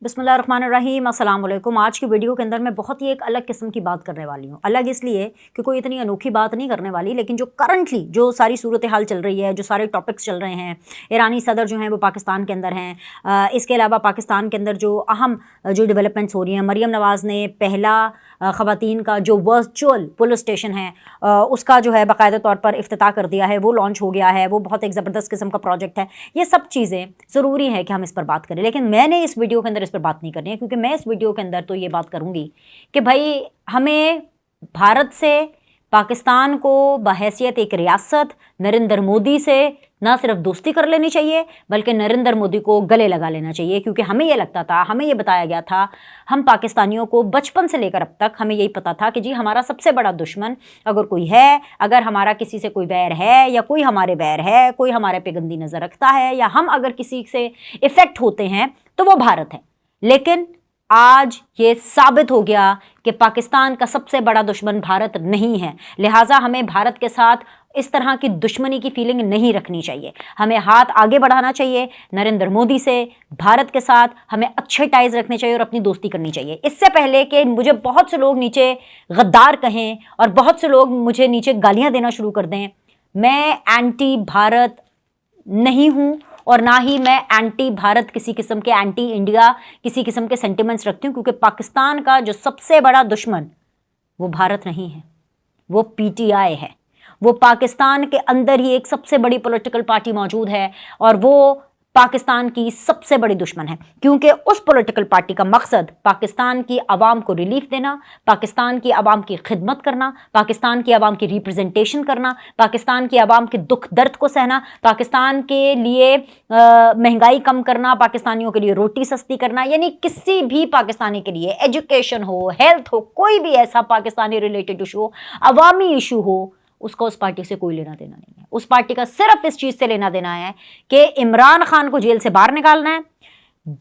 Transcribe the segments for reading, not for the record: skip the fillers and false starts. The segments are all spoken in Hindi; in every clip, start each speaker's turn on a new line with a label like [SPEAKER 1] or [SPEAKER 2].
[SPEAKER 1] बिस्मिल्लाहिर्रहमानिर्रहीम, अस्सलाम वालेकुम। आज की वीडियो के अंदर मैं बहुत ही एक अलग किस्म की बात करने वाली हूँ। अलग इसलिए कि कोई इतनी अनोखी बात नहीं करने वाली, लेकिन जो करंटली जो सारी सूरत हाल चल रही है, जो सारे टॉपिक्स चल रहे हैं, ईरानी सदर जो हैं वो पाकिस्तान के अंदर हैं। इसके अलावा पाकिस्तान के अंदर जो अहम जो डेवलपमेंट्स हो रही हैं, मरीम नवाज़ ने पहला ख़वातीन का जो वर्चुअल पुलिस स्टेशन है उसका जो है बाकायदा तौर पर इफ्तिताह कर दिया है, वो लॉन्च हो गया है। वो बहुत एक ज़बरदस्त किस्म का प्रोजेक्ट है। ये सब चीज़ें ज़रूरी है कि हम इस पर बात करें, लेकिन मैंने इस वीडियो के अंदर इस पर बात नहीं करनी है, क्योंकि मैं इस वीडियो के अंदर तो ये बात करूँगी कि भाई हमें भारत से पाकिस्तान को बहैसियत एक रियासत नरेंद्र मोदी से ना सिर्फ दोस्ती कर लेनी चाहिए, बल्कि नरेंद्र मोदी को गले लगा लेना चाहिए। क्योंकि हमें ये लगता था, हमें ये बताया गया था, हम पाकिस्तानियों को बचपन से लेकर अब तक हमें यही पता था कि जी हमारा सबसे बड़ा दुश्मन अगर कोई है, अगर हमारा किसी से कोई वैर है या कोई हमारे वैर है, कोई हमारे पे गंदी नज़र रखता है या हम अगर किसी से इफ़ेक्ट होते हैं तो वो भारत है। लेकिन आज ये साबित हो गया कि पाकिस्तान का सबसे बड़ा दुश्मन भारत नहीं है। लिहाजा हमें भारत के साथ इस तरह की दुश्मनी की फीलिंग नहीं रखनी चाहिए। हमें हाथ आगे बढ़ाना चाहिए नरेंद्र मोदी से, भारत के साथ हमें अच्छे टाइज रखने चाहिए और अपनी दोस्ती करनी चाहिए। इससे पहले कि मुझे बहुत से लोग नीचे गद्दार कहें और बहुत से लोग मुझे नीचे गालियां देना शुरू कर दें, मैं एंटी भारत नहीं हूँ और ना ही मैं एंटी भारत किसी किस्म के, एंटी इंडिया किसी किस्म के सेंटिमेंट्स रखती हूँ। क्योंकि पाकिस्तान का जो सबसे बड़ा दुश्मन वो भारत नहीं है, वो पीटीआई है। वो पाकिस्तान के अंदर ही एक सबसे बड़ी पॉलिटिकल पार्टी मौजूद है और वो पाकिस्तान की सबसे बड़ी दुश्मन है। क्योंकि उस पॉलिटिकल पार्टी का मकसद पाकिस्तान की आवाम को रिलीफ देना, पाकिस्तान की आवाम की खिदमत करना, पाकिस्तान की आवाम की रिप्रेजेंटेशन करना, पाकिस्तान की आवाम के दुख दर्द को सहना, पाकिस्तान के लिए महंगाई कम करना, पाकिस्तानियों के लिए रोटी सस्ती करना। यानी किसी भी पाकिस्तानी के लिए एजुकेशन हो, हेल्थ हो, कोई भी ऐसा पाकिस्तानी रिलेटेड इशू हो, अवामी इशू हो, उसका उस पार्टी से कोई लेना देना नहीं है। उस पार्टी का सिर्फ इस चीज से लेना देना है कि इमरान खान को जेल से बाहर निकालना है।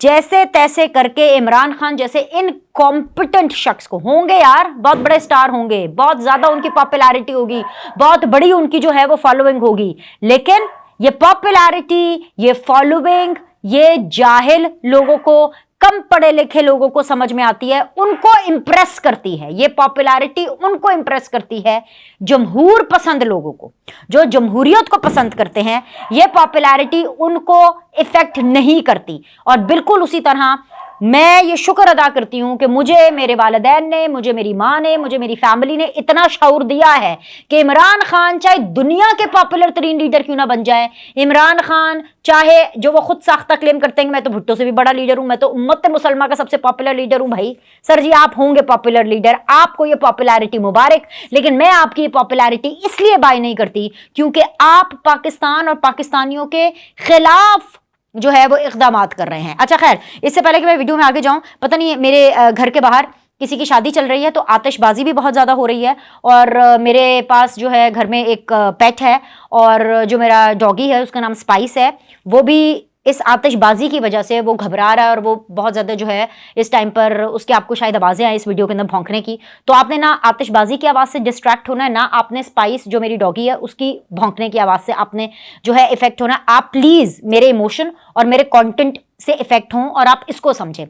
[SPEAKER 1] जैसे तैसे करके इमरान खान जैसे इनकॉम्पिटेंट शख्स को, होंगे यार बहुत बड़े स्टार होंगे, बहुत ज्यादा उनकी पॉपुलैरिटी होगी, बहुत बड़ी उनकी जो है वो फॉलोइंग होगी, लेकिन ये पॉपुलैरिटी, ये फॉलोइंग, ये जाहिल लोगों को, कम पढ़े लिखे लोगों को समझ में आती है, उनको इंप्रेस करती है। ये पॉपुलैरिटी उनको इंप्रेस करती है, जमहूर पसंद लोगों को, जो जमहूरियत को पसंद करते हैं। ये पॉपुलैरिटी उनको इफेक्ट नहीं करती। और बिल्कुल उसी तरह मैं ये शुक्र अदा करती हूँ कि मुझे मेरे वालिदैन ने, मुझे मेरी माँ ने, मुझे मेरी फैमिली ने इतना शऊर दिया है कि इमरान खान चाहे दुनिया के पॉपुलर तरीन लीडर क्यों ना बन जाए, इमरान खान चाहे जो वो खुद साख्ता क्लेम करते हैं कि मैं तो भुट्टो से भी बड़ा लीडर हूँ, मैं तो उम्मत मुसलमा का सबसे पॉपुलर लीडर हूँ। भाई सर जी आप होंगे पॉपुलर लीडर, आपको ये पॉपुलैरिटी मुबारक, लेकिन मैं आपकी ये पॉपुलैरिटी इसलिए बाय नहीं करती क्योंकि आप पाकिस्तान और पाकिस्तानियों के खिलाफ जो है वो इक़दामात कर रहे हैं। अच्छा खैर, इससे पहले कि मैं वीडियो में आगे जाऊं, पता नहीं मेरे घर के बाहर किसी की शादी चल रही है तो आतिशबाजी भी बहुत ज़्यादा हो रही है। और मेरे पास जो है घर में एक पेट है और जो मेरा डॉगी है उसका नाम स्पाइस है, वो भी इस आतिशबाजी की वजह से वो घबरा रहा है और वो बहुत ज़्यादा जो है इस टाइम पर उसके आपको शायद आवाज़ें आए इस वीडियो के अंदर भौंकने की। तो आपने ना आतिशबाजी की आवाज़ से डिस्ट्रैक्ट होना है, ना आपने स्पाइस जो मेरी डॉगी है उसकी भौंकने की आवाज़ से आपने जो है इफेक्ट होना है। आप प्लीज़ मेरे इमोशन और मेरे कंटेंट से इफेक्ट हों और आप इसको समझें।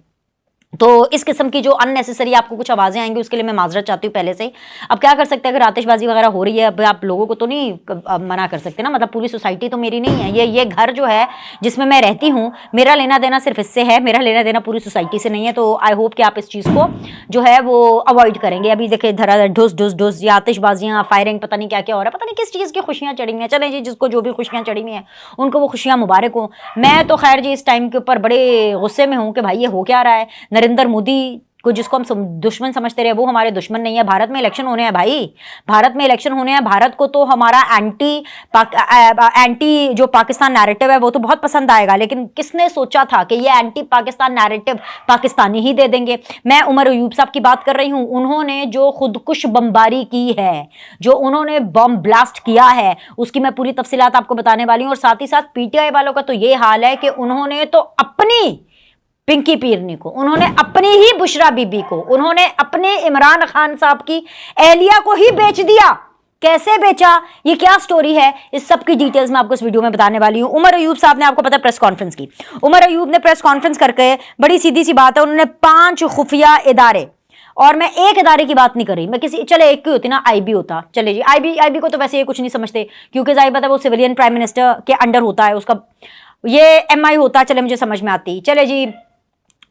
[SPEAKER 1] तो इस किस्म की जो अननेसेसरी आपको कुछ आवाज़ें आएंगी उसके लिए मैं माजरत चाहती हूँ पहले से। अब क्या कर सकते हैं, अगर आतिशबाजी वगैरह हो रही है, अब आप लोगों को तो नहीं मना कर सकते ना, मतलब पूरी सोसाइटी तो मेरी नहीं है। ये घर जो है जिसमें मैं रहती हूँ, मेरा लेना देना सिर्फ इससे है, मेरा लेना देना पूरी सोसाइटी से नहीं है। तो आई होप कि आप इस चीज़ को जो है वो अवॉइड करेंगे। अभी देखिए धरा ढुस ढुस ढुस, या आतिशबाजियाँ, फायरिंग, पता नहीं क्या क्या हो रहा है, पता नहीं किस चीज़ की खुशियाँ चढ़ी हुई हैं। चलें जी, जिसको जो भी खुशियाँ चढ़ी हुई हैं उनको वो खुशियाँ मुबारक हो। मैं तो खैर जी इस टाइम के ऊपर बड़े गुस्से में हूँ कि भाई ये हो क्या रहा है। नरेंद्र मोदी को जिसको हम दुश्मन समझते रहे वो हमारे दुश्मन नहीं है। भारत में इलेक्शन होने हैं भाई, भारत में इलेक्शन होने हैं। भारत को तो हमारा एंटी जो पाकिस्तान नैरेटिव है वो तो बहुत पसंद आएगा, लेकिन किसने सोचा था कि ये एंटी पाकिस्तान नैरेटिव पाकिस्तानी ही दे देंगे। मैं उमर अयूब साहब की बात कर रही हूँ। उन्होंने जो खुदकुश बमबारी की है, जो उन्होंने बम ब्लास्ट किया है, उसकी मैं पूरी तफसीलात आपको बताने वाली हूँ। और साथ ही साथ पीटीआई वालों का तो ये हाल है कि उन्होंने तो अपनी पिंकी पीरनी को, उन्होंने अपनी ही बुशरा बीबी को, उन्होंने अपने इमरान खान साहब की एहलिया को ही बेच दिया कैसे बेचा, ये क्या स्टोरी है, इस सब की डिटेल्स मैं आपको इस वीडियो में बताने वाली हूं। उमर अयूब साहब ने, आपको पता है, प्रेस कॉन्फ्रेंस की। उमर अयूब ने प्रेस कॉन्फ्रेंस करके, बड़ी सीधी सी बात है, उन्होंने 5 खुफिया इदारे, और मैं एक इदारे की बात नहीं कर रही, मैं किसी, चले एक की होती ना, आईबी होता, चले जी आईबी को तो वैसे ये कुछ नहीं समझते, क्योंकि जाहिर बात है वो सिविलियन प्राइम मिनिस्टर के अंडर होता है, उसका ये एमआई होता, चले मुझे समझ में आती, चले जी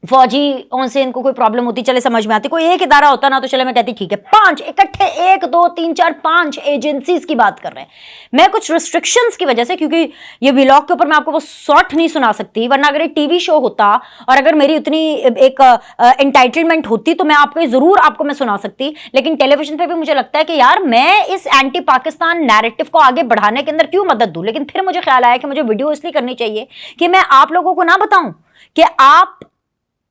[SPEAKER 1] फौजी उनसे इनको कोई प्रॉब्लम होती, चले समझ में आती, कोई एक इदारा होता ना तो चले मैं कहती ठीक है। 5 इकट्ठे, 1 2 3 4 5 एजेंसीज की बात कर रहे हैं। मैं कुछ रिस्ट्रिक्शंस की वजह से, क्योंकि ये व्लॉग के ऊपर मैं आपको वो शॉर्ट नहीं सुना सकती, वरना अगर ये टीवी शो होता और अगर मेरी उतनी एक एंटाइटलमेंट होती तो मैं आपको जरूर मैं सुना सकती, लेकिन टेलीविजन पर भी मुझे लगता है कि यार मैं इस एंटी पाकिस्तान नैरेटिव को आगे बढ़ाने के अंदर क्यों मदद दूं। लेकिन फिर मुझे ख्याल आया कि मुझे वीडियो इसलिए करनी चाहिए कि मैं आप लोगों को ना बताऊं कि आप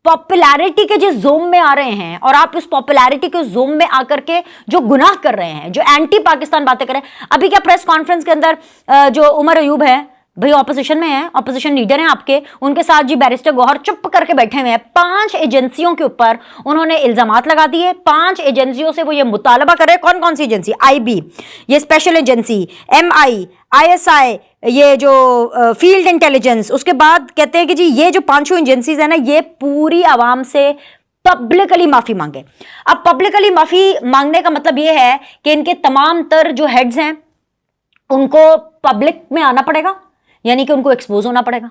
[SPEAKER 1] पॉपुलैरिटी के जिस जोम में आ रहे हैं और आप इस पॉपुलैरिटी के जोम में आकर के जो गुनाह कर रहे हैं, जो एंटी पाकिस्तान बातें कर रहे हैं। अभी क्या प्रेस कॉन्फ्रेंस के अंदर जो उमर अयूब है, भाई ऑपोजिशन में है, ऑपोजिशन लीडर हैं आपके, उनके साथ जी बैरिस्टर गौहर चुप करके बैठे हुए हैं। 5 एजेंसियों के ऊपर उन्होंने इल्जामात लगा दिए। 5 एजेंसियों से वो ये मुतालबा कर रहे हैं। कौन कौन सी एजेंसी? आईबी, ये स्पेशल एजेंसी, एमआई, आईएसआई, ये जो फील्ड इंटेलिजेंस, उसके बाद कहते हैं कि जी ये जो 5 एजेंसीज है ना, ये पूरी आवाम से पब्लिकली माफी मांगे। अब पब्लिकली माफी मांगने का मतलब ये है कि इनके तमाम तर जो हेड्स हैं उनको पब्लिक में आना पड़ेगा, यानी कि उनको एक्सपोज होना पड़ेगा।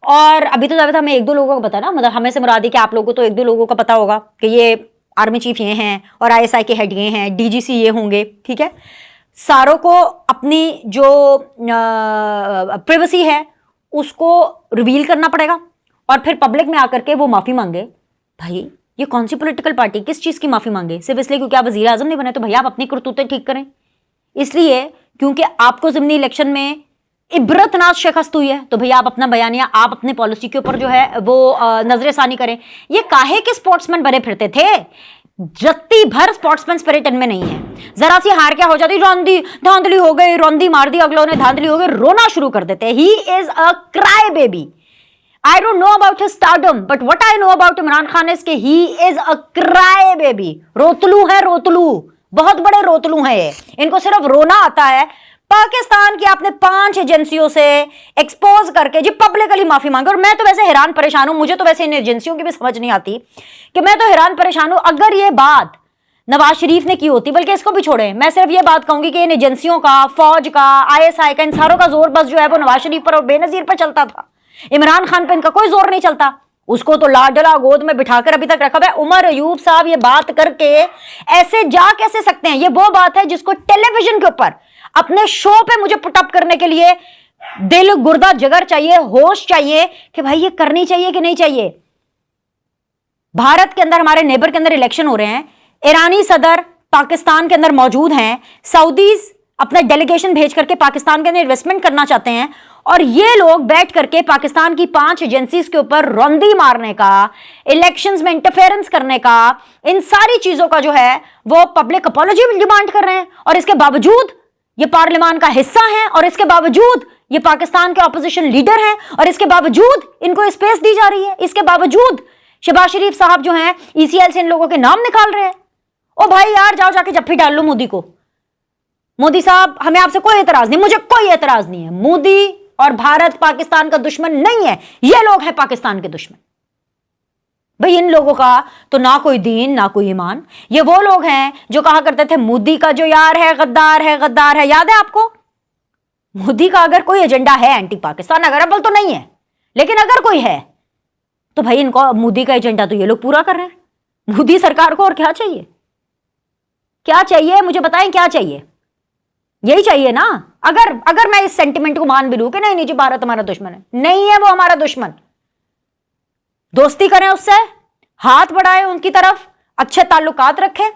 [SPEAKER 1] और अभी तो ज्यादा हमें 1-2 लोगों को पता ना, मतलब हमें से मुराद है कि आप लोगों को तो 1-2 लोगों का पता होगा कि ये आर्मी चीफ ये हैं और आईएसआई के हेड ये हैं, डीजीसी ये होंगे, ठीक है। सारों को अपनी जो प्राइवेसी है उसको रिवील करना पड़ेगा और फिर पब्लिक में आकर के वो माफी मांगे। भाई ये कौन सी पॉलिटिकल पार्टी किस चीज की माफी मांगे? सिर्फ इसलिए क्योंकि आप वजीर आजम नहीं बने, तो भैया आप अपनी करतूतें ठीक करें। इसलिए क्योंकि आपको ज़िमनी इलेक्शन में इबरतनाक शिकस्त हुई है, तो भैया आप अपना बयानिया, आप अपने पॉलिसी के ऊपर जो है वो नजरसानी करें। ये काहे के स्पोर्ट्समैन बने फिरते थे, जत्ती भर स्पोर्ट्समैन स्पिरिट इनमें नहीं है। जरा सी हार क्या हो जाती, रौंदी धांधली हो गई, रौंदी मार दी, अगलों ने धांधली हो गई, रोना शुरू कर देते। He is a cry baby. I don't know about his stardom, but what I know about Imran Khan is कि he is a cry baby। रोतलू है, रोतलू, बहुत बड़े रोतलू हैं ये, इनको सिर्फ रोना आता है। पाकिस्तान की आपने 5 एजेंसियों से एक्सपोज करके जी पब्लिकली माफी मांगी। और मैं तो वैसे हैरान परेशान हूं, मुझे तो वैसे इन एजेंसियों की भी समझ नहीं आती कि मैं तो हैरान परेशान हूं। अगर ये बात नवाज शरीफ ने की होती, बल्कि इसको भी छोड़े, मैं सिर्फ ये बात कहूंगी कि इन एजेंसियों का, फौज का, आईएसआई का, इन सारों का जोर बस जो है वो नवाज शरीफ पर और बेनजीर पर चलता था। इमरान खान पे इनका कोई जोर नहीं चलता, उसको तो लाडला गोद में बिठाकर अभी तक रखा हुआ है। उमर अयूब साहब ये बात करके ऐसे जा कैसे सकते हैं? ये वो बात है जिसको टेलीविजन के ऊपर अपने शो पे मुझे पुटअप करने के लिए दिल, गुर्दा, जिगर चाहिए, होश चाहिए कि भाई ये करनी चाहिए कि नहीं चाहिए। भारत के अंदर, हमारे नेबर के अंदर इलेक्शन हो रहे हैं, ईरानी सदर पाकिस्तान के अंदर मौजूद हैं, सऊदीज अपना डेलीगेशन भेज करके पाकिस्तान के अंदर इन्वेस्टमेंट करना चाहते हैं, और ये लोग बैठ करके पाकिस्तान की 5 एजेंसीज के ऊपर रौंदी मारने का, इलेक्शंस में इंटरफेरेंस करने का, इन सारी चीजों का जो है वो पब्लिक अपॉलॉजी डिमांड कर रहे हैं। और इसके बावजूद ये पार्लियामान का हिस्सा हैं, और इसके बावजूद ये पाकिस्तान के ऑपोजिशन लीडर हैं, और इसके बावजूद इनको स्पेस दी जा रही है। इसके बावजूद शहबाज शरीफ साहब जो हैं ईसीएल से इन लोगों के नाम निकाल रहे हैं। ओ भाई यार, जाओ जाके जफ्फी डाल लो मोदी को। मोदी साहब, हमें आपसे कोई एतराज नहीं, मुझे कोई एतराज नहीं है। मोदी और भारत पाकिस्तान का दुश्मन नहीं है, ये लोग हैं पाकिस्तान के दुश्मन। भाई इन लोगों का तो ना कोई दीन ना कोई ईमान। ये वो लोग हैं जो कहा करते थे मोदी का जो यार है गद्दार है, गद्दार है। याद है आपको? मोदी का अगर कोई एजेंडा है एंटी पाकिस्तान, अगर अव्वल तो नहीं है, लेकिन अगर कोई है तो भाई इनको मोदी का एजेंडा तो ये लोग पूरा कर रहे हैं। मोदी सरकार को और क्या चाहिए? क्या चाहिए मुझे बताएं, क्या चाहिए? यही चाहिए ना। अगर मैं इस सेंटिमेंट को मान भी लूं कि नहीं नहीं जी भारत हमारा दुश्मन है, नहीं है वो हमारा दुश्मन। दोस्ती करें उससे, हाथ बढ़ाएं उनकी तरफ, अच्छे ताल्लुकात रखें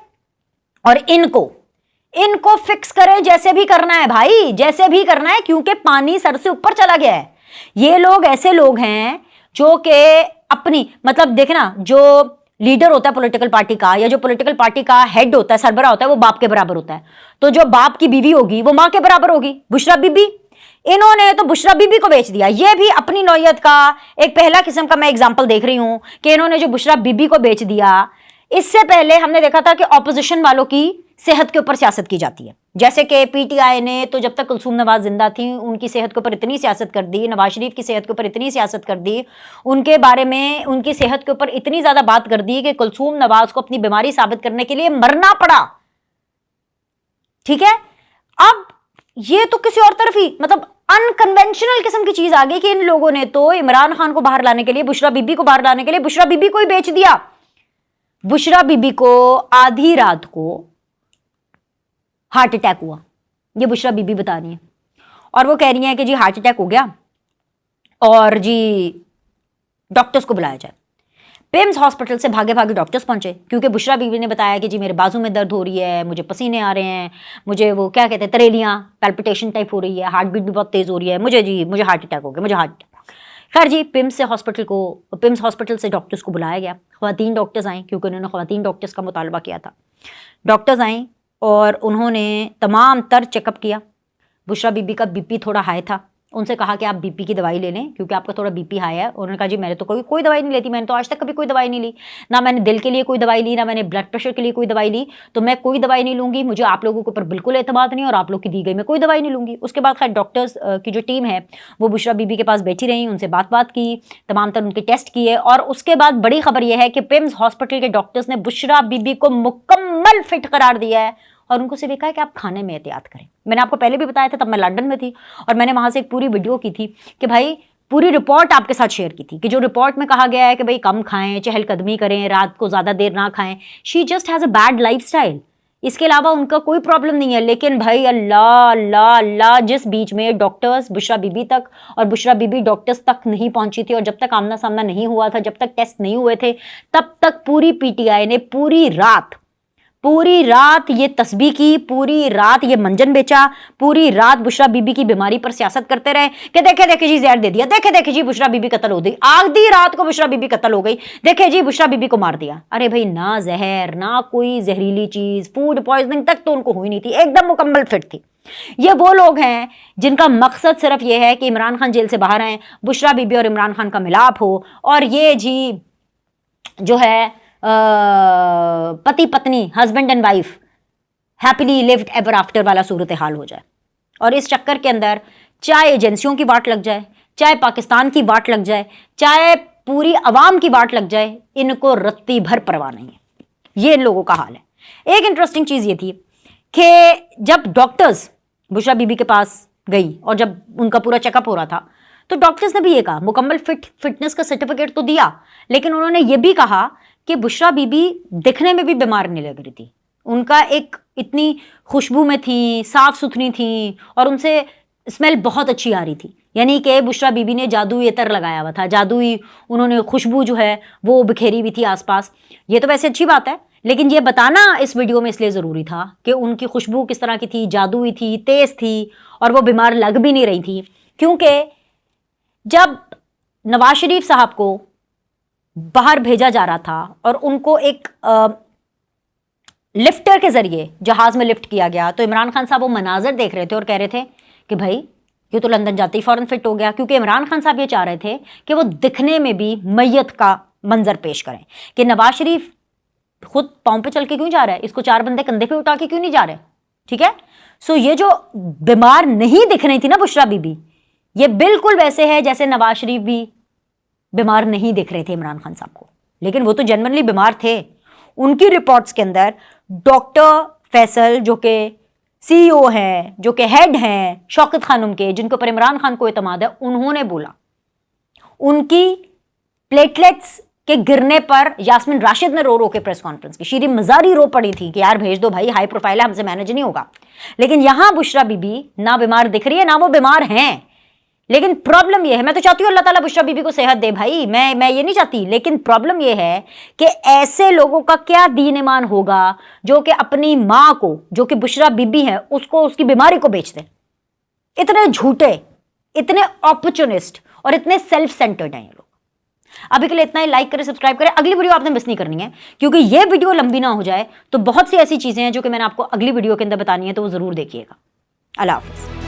[SPEAKER 1] और इनको फिक्स करें जैसे भी करना है भाई, जैसे भी करना है, क्योंकि पानी सर से ऊपर चला गया है। ये लोग ऐसे लोग हैं जो कि अपनी, मतलब देखना, जो लीडर होता है पॉलिटिकल पार्टी का, या जो पॉलिटिकल पार्टी का हेड होता है, सरबराह होता है, वो बाप के बराबर होता है। तो जो बाप की बीवी होगी वो मां के बराबर होगी। बुशरा बीबी, इन्होंने तो बुशरा बीबी को बेच दिया। ये भी अपनी नौयत का एक पहला किस्म का मैं एग्जांपल देख रही हूं कि इन्होंने जो बुशरा बीबी को बेच दिया। इससे पहले हमने देखा था कि ऑपोजिशन वालों की सेहत के ऊपर सियासत की जाती है। जैसे कि पीटीआई ने तो जब तक कुलसूम नवाज जिंदा थी उनकी सेहत के ऊपर इतनी सियासत कर दी, नवाज शरीफ की सेहत के ऊपर इतनी सियासत कर दी, उनके बारे में उनकी सेहत के ऊपर इतनी ज्यादा बात कर दी कि कुलसूम नवाज को अपनी बीमारी साबित करने के लिए मरना पड़ा। ठीक है, अब ये तो किसी और तरफ ही मतलब अनकन्वेंशनल किस्म की चीज आ गई कि इन लोगों ने तो इमरान खान को बाहर लाने के लिए, बुशरा बीबी को बाहर लाने के लिए बुशरा बीबी को ही बेच दिया। बुशरा बीबी को आधी रात को हार्ट अटैक हुआ, ये बुशरा बीबी बता रही है, और वो कह रही है कि जी हार्ट अटैक हो गया और जी डॉक्टर्स को बुलाया जाए। पिम्स हॉस्पिटल से भागे भागे डॉक्टर्स पहुंचे क्योंकि बुशरा बीबी ने बताया कि जी मेरे बाजू में दर्द हो रही है, मुझे पसीने आ रहे हैं, मुझे वो क्या कहते हैं तरेलियां, पैल्पिटेशन टाइप हो रही है, हार्ट बीट भी बहुत तेज हो रही है, मुझे हार्ट अटैक हो गया, मुझे हार्ट अटैक। खैर जी पिम्स हॉस्पिटल से डॉक्टर्स को बुलाया गया। ख़वातीन डॉक्टर्स आए क्योंकि उन्होंने ख़वातीन डॉक्टर्स का मुतालबा किया था। डॉक्टर्स आए और उन्होंने तमाम तर चेकअप किया। बुशरा बीबी का बीपी थोड़ा हाई था, उनसे कहा कि आप बीपी की दवाई ले लें क्योंकि आपका थोड़ा बीपी हाई है। उन्होंने कहा जी मैंने तो कोई दवाई नहीं लेती, मैंने तो आज तक कभी कोई दवाई नहीं ली, ना मैंने दिल के लिए कोई दवाई ली, ना मैंने ब्लड प्रेशर के लिए कोई दवाई ली, तो मैं कोई दवाई नहीं लूँगी, मुझे आप लोगों के ऊपर बिल्कुल एतमाद नहीं और आप लोग की दी गई मैं कोई दवाई नहीं लूँगी। उसके बाद खैर डॉक्टर्स की जो टीम है वो बुशरा बीबी के पास बैठी रही, उनसे बात की, तमाम तर उनके टेस्ट किए, और उसके बाद बड़ी खबर यह है कि पिम्स हॉस्पिटल के डॉक्टर्स ने बुशरा बीबी को मुकम्मल फिट करार दिया है और उनको सिर्फ कहा है कि आप खाने में एहतियात करें। मैंने आपको पहले भी बताया था, तब मैं लंदन में थी और मैंने वहाँ से एक पूरी वीडियो की थी कि भाई पूरी रिपोर्ट आपके साथ शेयर की थी कि जो रिपोर्ट में कहा गया है कि भाई कम खाएं, चहलकदमी करें, रात को ज़्यादा देर ना खाएं। She just has a bad lifestyle, इसके अलावा उनका कोई प्रॉब्लम नहीं है। लेकिन भाई अल्लाह अल्लाह अल्लाह, जिस बीच में डॉक्टर्स बुशरा बीबी तक और बुशरा बीबी डॉक्टर्स तक नहीं पहुंची थी और जब तक आमना सामना नहीं हुआ था, जब तक टेस्ट नहीं हुए थे, तब तक पूरी पीटीआई ने पूरी रात ये तस्बीह की, पूरी रात ये मंजन बेचा, पूरी रात बुशरा बीबी की बीमारी पर सियासत करते रहे कि देखे जी जहर दे दिया, देखे जी बुशरा बीबी कत्ल हो गई, आधी रात को बुशरा बीबी कत्ल हो गई, देखे जी बुशरा बीबी को मार दिया। अरे भाई ना जहर, ना कोई जहरीली चीज, फूड पॉइजनिंग तक तो उनको हुई नहीं थी, एकदम मुकम्मल फिट थी। ये वो लोग हैं जिनका मकसद सिर्फ ये है कि इमरान खान जेल से बाहर आए, बुशरा बीबी और इमरान खान का मिलाप हो और ये जी जो है पति पत्नी, husband and wife happily lived ever after वाला सूरत हाल हो जाए। और इस चक्कर के अंदर चाहे एजेंसियों की वाट लग जाए, चाहे पाकिस्तान की वाट लग जाए, चाहे पूरी अवाम की वाट लग जाए, इनको रत्ती भर परवाह नहीं है। ये इन लोगों का हाल है। एक इंटरेस्टिंग चीज़ ये थी कि जब डॉक्टर्स बुशरा बीबी के पास गई और जब उनका पूरा चेकअप हो रहा था तो डॉक्टर्स ने भी ये कहा, मुकम्मल फिटनेस का सर्टिफिकेट तो दिया, लेकिन उन्होंने ये भी कहा कि बुशरा बीबी दिखने में भी बीमार नहीं लग रही थी। उनका एक इतनी खुशबू में थी, साफ सुथरी थी और उनसे स्मेल बहुत अच्छी आ रही थी। यानी कि बुशरा बीबी ने जादुई इतर लगाया हुआ था, जादुई उन्होंने खुशबू जो है वो बिखेरी हुई थी आसपास। ये तो वैसे अच्छी बात है, लेकिन ये बताना इस वीडियो में इसलिए ज़रूरी था कि उनकी खुशबू किस तरह की थी, जादुई थी, तेज़ थी और वो बीमार लग भी नहीं रही थी। क्योंकि जब नवाज शरीफ साहब को बाहर भेजा जा रहा था और उनको एक लिफ्टर के जरिए जहाज में लिफ्ट किया गया तो इमरान खान साहब वो मनाजर देख रहे थे और कह रहे थे कि भाई ये तो लंदन जाते ही फ़ौरन फिट हो गया। क्योंकि इमरान खान साहब ये चाह रहे थे कि वो दिखने में भी मैयत का मंजर पेश करें कि नवाज शरीफ खुद पाँव पे चल के क्यों जा रहा है, इसको 4 बंदे कंधे पे उठा के क्यों नहीं जा रहे। ठीक है, सो ये जो बीमार नहीं दिख रही थी ना बुशरा बीबी, ये बिल्कुल वैसे है जैसे नवाज शरीफ भी बीमार नहीं दिख रहे थे इमरान खान साहब को, लेकिन वो तो जेन्युइनली बीमार थे। उनकी रिपोर्ट्स के अंदर डॉक्टर फैसल जो कि CEO हैं, जो कि हेड हैं शौकत खानम के, जिनके ऊपर इमरान खान को एतमाद है, उन्होंने बोला उनकी प्लेटलेट्स के गिरने पर यास्मीन राशिद ने रो के प्रेस कॉन्फ्रेंस की, शीरी मजारी रो पड़ी थी कि यार भेज दो भाई, हाई प्रोफाइल है, हमसे मैनेज नहीं होगा। लेकिन यहां बुशरा बीबी ना बीमार दिख रही है ना वो बीमार हैं। लेकिन प्रॉब्लम यह है, मैं तो चाहती हूँ अल्लाह ताला बुशरा बीबी को सेहत दे भाई, मैं ये नहीं चाहती, लेकिन प्रॉब्लम यह है कि ऐसे लोगों का क्या दीन ईमान होगा जो कि अपनी माँ को, जो कि बुशरा बीबी है, उसको उसकी बीमारी को बेच दे। इतने झूठे, इतने अपॉर्चुनिस्ट और इतने सेल्फ सेंटर्ड हैं ये लोग। अभी के लिए इतना ही, लाइक करें, सब्सक्राइब करें। अगली वीडियो आपने मिस नहीं करनी है क्योंकि ये वीडियो लंबी ना हो जाए, तो बहुत सी ऐसी चीजें हैं जो कि मैंने आपको अगली वीडियो के अंदर बतानी है, तो वो जरूर देखिएगा। अल्लाह हाफिज़।